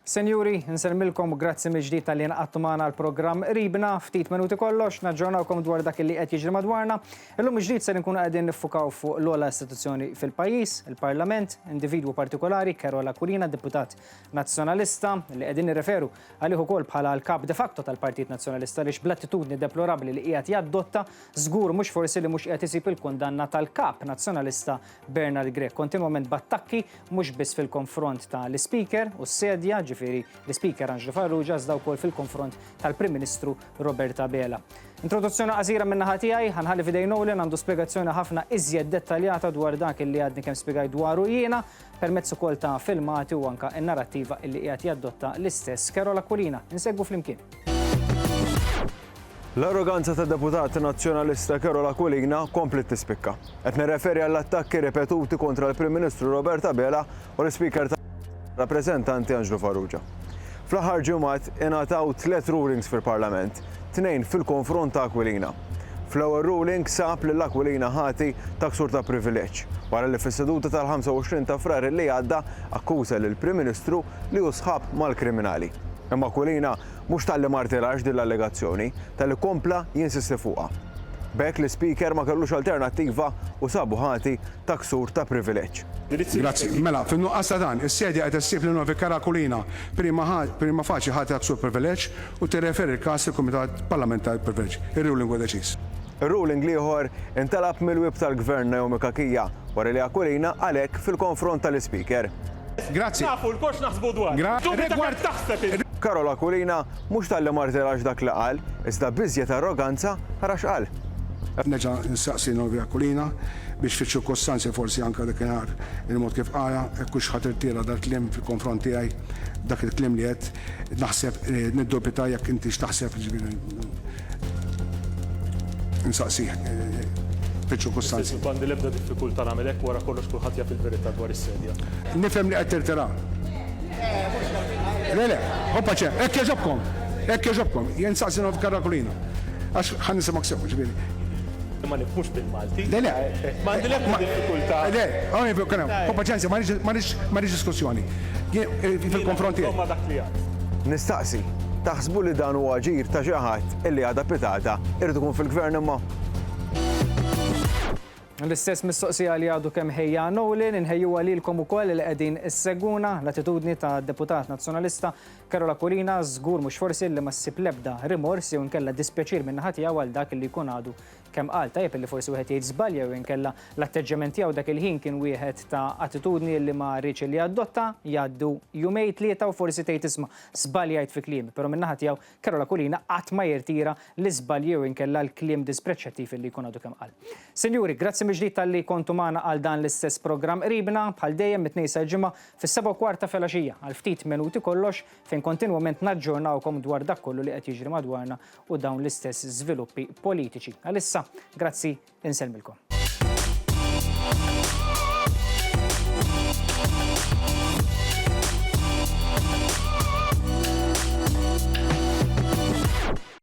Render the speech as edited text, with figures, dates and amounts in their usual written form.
Senjuri, nselmilkom u grazzi mill-ġdid tal-li naqattu magħna l-programm Ribna ftit minuti kollox, naġġornawkom dwar dak li qed jiġri madwarna. Illum ġdid se nkunu qegħdin niffukaw fuq l-ogħla istituzzjoni fil-pajjiż, il-Parlament, individwu partikolari, Carola Aquilina, deputat nazzjonalista, li qegħdin nirreferu għalih ukoll bħala l-kap de facto tal-Partit Nazzjonalista li bl-attitudni deplorabbli li qiegħed jaddotta, żgur mhux forsi li mhux qed isib il-kundanna tal-kap nazzjonalista Bernard Grech, kontinwament b'attakki mhux biss fil-konfront tal-Speaker u s-sedja ġifieri l-Speaker Angelo Farrugia iżda wkoll fil-konfront tal-Prim Ministru Roberta Bela. Introduzzjoni qasira min-naħa tiegħi ħanħalli f'idejn Nolan għandu spjegazzjoni ħafna iżjed dettaljata dwar dak li għadni kemm spjegaj dwaru jiena permezz ukoll ta' filmati u anke n-narrattiva li qiegħed jaddotta l-istess Carola Aquilina. Insegwu flimkien. L-arroganza ta' deputat nazzjonalista Carola Aquilina komplet tispikka. Qed nirreferi għall-attakki ripetuti kontra l-Prim Ministru Roberta Bela u l-Speaker rappreżentanti Angelo Farrugia. Fl-aħħar ġimgħat ingħataw 3 rulings fil-Parlament, 2 fil-konfront ta' Aquilina. Fl-ewwel ruling sab li l-Aquilina ħati ta' ksur ta' privileġġ, wara li fis-seduta tal-25 ta' frar li għadda akkuża lill-Prim Ministru li hu sħab mal-kriminali. Imma Aquilina mhux tal-li martirax din l-allegazzjoni, tal-li kompla jinsisti fuqha. B'hekk l-Speaker ma kellux alternattiva u sabu ħati ta' ksur ta' privileġġ. Grazzi. Mela, fin-nuqqas ta' dan, is-sedja qed issib li novi Carola Aquilina prima faċi ħati ta' ksur privileġġ u tirreferi l-każ il-Kumitat Parlamentari Privileġġ. Ir-ruling huwa deċiż. Ir-ruling ieħor intalab mill-wib tal-Gvern Naomi Kakija wara li Aquilina għalhekk fil-konfront tal-Speaker. Grazzi. Nafu l-kox naħsbu dwar. Carola Aquilina mhux tal-li martirax dak li qal, iżda biżjed arroganza ħarax qal. Neġa' nsaqsi Novi Aquilina biex fiċ-ċirkostanzi forsi anke dakinhar il-mod kif qara hekk hux ħadd irtira dal-kliem fil-konfront tiegħi dak il-kliem li qed naħseb niddubita jekk inti x'taħseb nsaqsi fiċ-ċirkostanzi. Bandi l-ebda diffikultà nagħmel hekk wara kollox kulħadd jaf il-verità dwar is-sedja. Nifhem li qed tirtira. Le, hoppa ċe, hekk jogħġobkom, jien nsaqsi Novi Carola Aquilina. Għax ħan nisimak sew, ġifieri. Ma nifhmux bil-Malti. Le. M'għandi l-ebda diffikultà. Le, hawn kien hoppa ċenzi, ma rridx diskussjoni. Fil-konfronti. Ma dak li għad. Nistaqsi, taħsbu li dan huwa ġir ta' xi ħadd illi għadha pitata irid ikun fil-Gvern imma? L-istess mistoqsija li għadu kemm ħejja Nolan, inħejju għalilkom ukoll li qegħdin isseguna l-attitudni ta' deputat nazzjonalista Carola Aquilina żgur mhux forsi li ma ssib l-ebda rimors jew inkella dispjaċir minn naħa tiegħu għal dak li jkun għadu kemm qal tajjeb li forsi wieħed jgħid żbalja jew inkella l-atteġġament tiegħu dak il-ħin kien wieħed ta' attitudni li ma rridx li adotta jgħaddu jumej tlieta u forsi tgħid isma' żbaljajt fi kliem, però minn naħa tiegħu Carola Aquilina qatt ma jirtira l-iżbalji jew inkella l-kliem dispreċċattiv li jkun għadu kemm qal. Sinjuri, grazzi mill-ġdid tal-li kontu magħna għal dan l-istess programm Ribna bħal dejjem mit-tnejn sal-ġimgħa fis-7:15 filgħaxija għal ftit minuti kollox fejn kontinwament naġġornawkom dwar dak kollu li qed jiġri madwarna u dawn l-istess żviluppi politiċi. Għalissa, grazzi, inselmilkom.